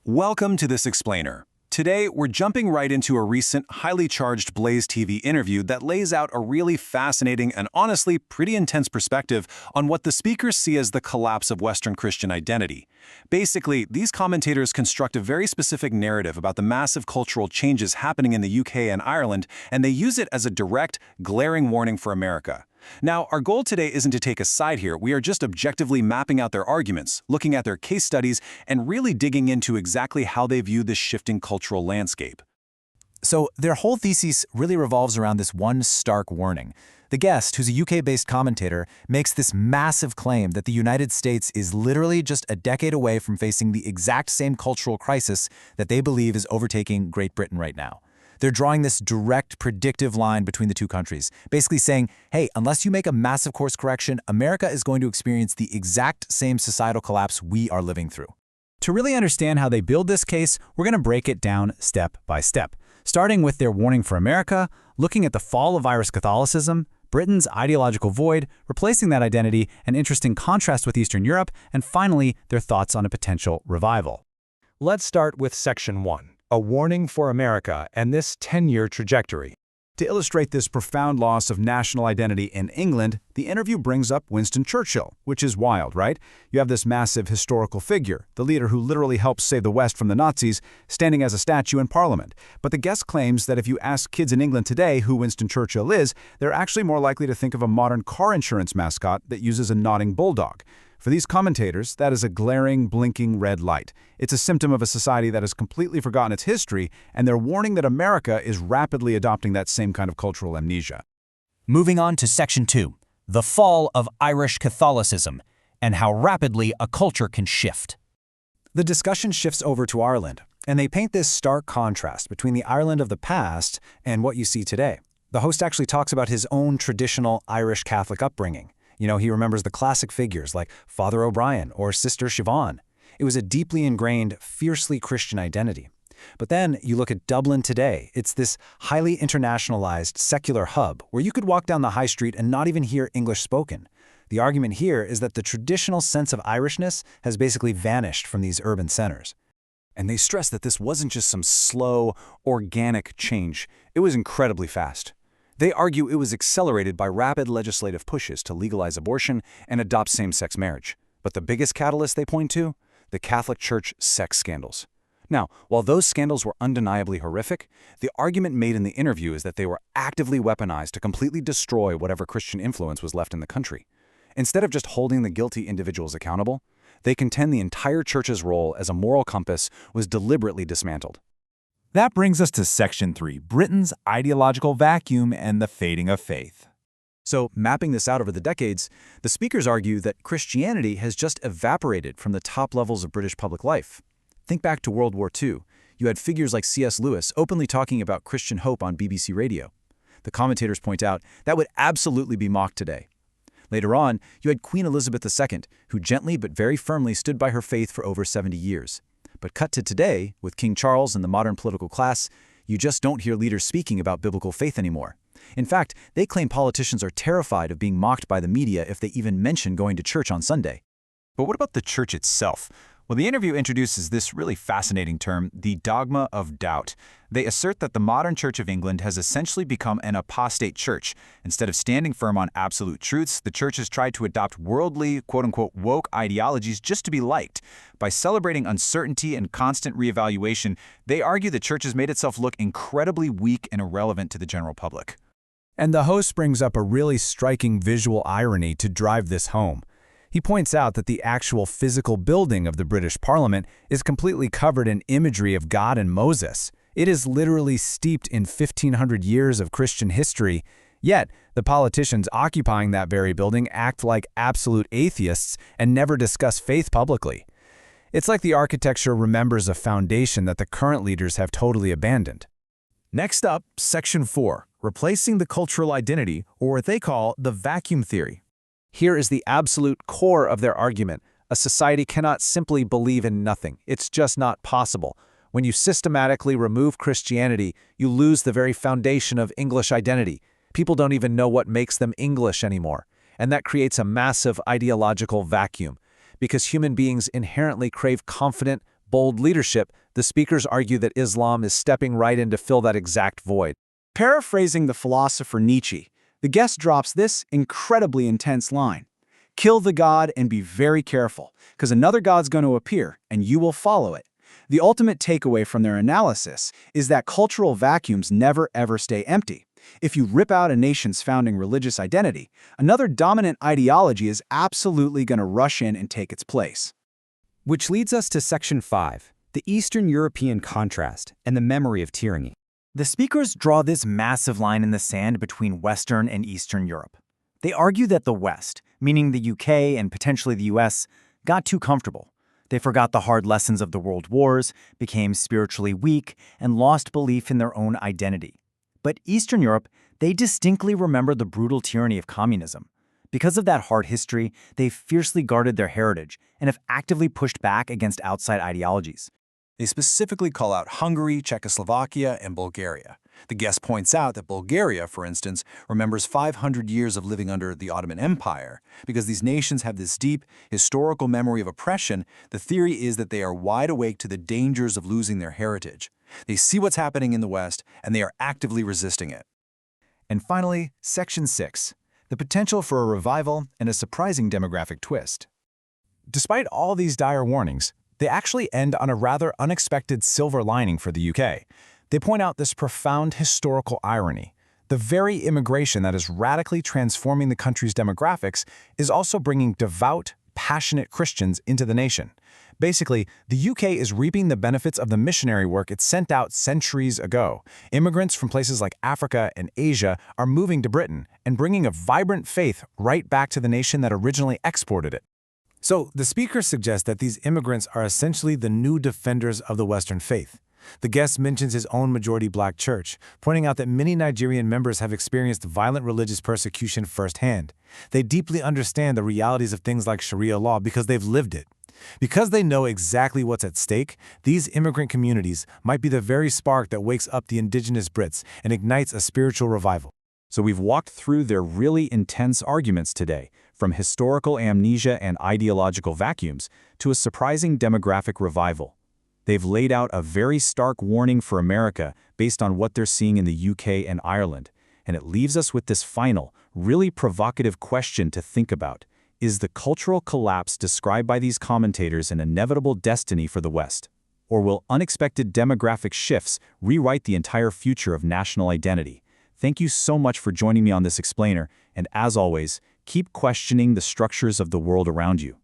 Welcome to This Explainer. Today, we're jumping right into a recent, highly charged Blaze TV interview that lays out a really fascinating and honestly pretty intense perspective on what the speakers see as the collapse of Western Christian identity. Basically, these commentators construct a very specific narrative about the massive cultural changes happening in the UK and Ireland, and they use it as a direct, glaring warning for America. Now, our goal today isn't to take a side here. We are just objectively mapping out their arguments, looking at their case studies, and really digging into exactly how they view this shifting cultural landscape. So their whole thesis really revolves around this one stark warning. The guest, who's a UK-based commentator, makes this massive claim that the United States is literally just a decade away from facing the exact same cultural crisis that they believe is overtaking Great Britain right now. They're drawing this direct, predictive line between the two countries, basically saying, hey, unless you make a massive course correction, America is going to experience the exact same societal collapse we are living through. To really understand how they build this case, we're going to break it down step by step, starting with their warning for America, looking at the fall of Irish Catholicism, Britain's ideological void, replacing that identity, an interesting contrast with Eastern Europe, and finally, their thoughts on a potential revival. Let's start with Section 1. A warning for America and this 10-year trajectory. To illustrate this profound loss of national identity in England, the interview brings up Winston Churchill, which is wild, right? You have this massive historical figure, the leader who literally helped save the West from the Nazis, standing as a statue in Parliament. But the guest claims that if you ask kids in England today who Winston Churchill is, they're actually more likely to think of a modern car insurance mascot that uses a nodding bulldog. For these commentators, that is a glaring, blinking red light. It's a symptom of a society that has completely forgotten its history, and they're warning that America is rapidly adopting that same kind of cultural amnesia. Moving on to Section 2, the fall of Irish Catholicism, and how rapidly a culture can shift. The discussion shifts over to Ireland, and they paint this stark contrast between the Ireland of the past and what you see today. The host actually talks about his own traditional Irish Catholic upbringing. He remembers the classic figures like Father O'Brien or Sister Siobhan. It was a deeply ingrained, fiercely Christian identity. But then you look at Dublin today. It's this highly internationalized, secular hub where you could walk down the high street and not even hear English spoken. The argument here is that the traditional sense of Irishness has basically vanished from these urban centers. And they stress that this wasn't just some slow, organic change. It was incredibly fast. They argue it was accelerated by rapid legislative pushes to legalize abortion and adopt same-sex marriage. But the biggest catalyst they point to? The Catholic Church sex scandals. Now, while those scandals were undeniably horrific, the argument made in the interview is that they were actively weaponized to completely destroy whatever Christian influence was left in the country. Instead of just holding the guilty individuals accountable, they contend the entire church's role as a moral compass was deliberately dismantled. That brings us to Section 3, Britain's ideological vacuum and the fading of faith. So, mapping this out over the decades, the speakers argue that Christianity has just evaporated from the top levels of British public life. Think back to World War II. You had figures like C.S. Lewis openly talking about Christian hope on BBC Radio. The commentators point out that would absolutely be mocked today. Later on, you had Queen Elizabeth II, who gently but very firmly stood by her faith for over 70 years. But cut to today, with King Charles and the modern political class, you just don't hear leaders speaking about biblical faith anymore. In fact, they claim politicians are terrified of being mocked by the media if they even mention going to church on Sunday. But what about the church itself? Well, the interview introduces this really fascinating term, the dogma of doubt. They assert that the modern Church of England has essentially become an apostate church. Instead of standing firm on absolute truths, the church has tried to adopt worldly, quote-unquote, woke ideologies just to be liked. By celebrating uncertainty and constant reevaluation, they argue the church has made itself look incredibly weak and irrelevant to the general public. And the host brings up a really striking visual irony to drive this home. He points out that the actual physical building of the British Parliament is completely covered in imagery of God and Moses. It is literally steeped in 1,500 years of Christian history, yet the politicians occupying that very building act like absolute atheists and never discuss faith publicly. It's like the architecture remembers a foundation that the current leaders have totally abandoned. Next up, Section 4, replacing the cultural identity, or what they call the vacuum theory. Here is the absolute core of their argument. A society cannot simply believe in nothing. It's just not possible. When you systematically remove Christianity, you lose the very foundation of English identity. People don't even know what makes them English anymore. And that creates a massive ideological vacuum, because human beings inherently crave confident, bold leadership, the speakers argue that Islam is stepping right in to fill that exact void. Paraphrasing the philosopher Nietzsche, the guest drops this incredibly intense line: "Kill the god and be very careful, because another god's going to appear, and you will follow it." The ultimate takeaway from their analysis is that cultural vacuums never ever stay empty. If you rip out a nation's founding religious identity, another dominant ideology is absolutely going to rush in and take its place. Which leads us to Section 5, the Eastern European contrast and the memory of tyranny. The speakers draw this massive line in the sand between Western and Eastern Europe. They argue that the West, meaning the UK and potentially the US, got too comfortable. They forgot the hard lessons of the world wars, became spiritually weak, and lost belief in their own identity. But Eastern Europe, they distinctly remember the brutal tyranny of communism. Because of that hard history, they've fiercely guarded their heritage and have actively pushed back against outside ideologies. They specifically call out Hungary, Czechoslovakia, and Bulgaria. The guest points out that Bulgaria, for instance, remembers 500 years of living under the Ottoman Empire. Because these nations have this deep, historical memory of oppression, the theory is that they are wide awake to the dangers of losing their heritage. They see what's happening in the West, and they are actively resisting it. And finally, Section 6, the potential for a revival and a surprising demographic twist. Despite all these dire warnings, they actually end on a rather unexpected silver lining for the UK. They point out this profound historical irony. The very immigration that is radically transforming the country's demographics is also bringing devout, passionate Christians into the nation. Basically, the UK is reaping the benefits of the missionary work it sent out centuries ago. Immigrants from places like Africa and Asia are moving to Britain and bringing a vibrant faith right back to the nation that originally exported it. So, the speaker suggests that these immigrants are essentially the new defenders of the Western faith. The guest mentions his own majority black church, pointing out that many Nigerian members have experienced violent religious persecution firsthand. They deeply understand the realities of things like Sharia law because they've lived it. Because they know exactly what's at stake, these immigrant communities might be the very spark that wakes up the indigenous Brits and ignites a spiritual revival. So we've walked through their really intense arguments today, from historical amnesia and ideological vacuums to a surprising demographic revival. They've laid out a very stark warning for America based on what they're seeing in the UK and Ireland, and it leaves us with this final, really provocative question to think about. Is the cultural collapse described by these commentators an inevitable destiny for the West? Or will unexpected demographic shifts rewrite the entire future of national identity? Thank you so much for joining me on this explainer, and as always, keep questioning the structures of the world around you.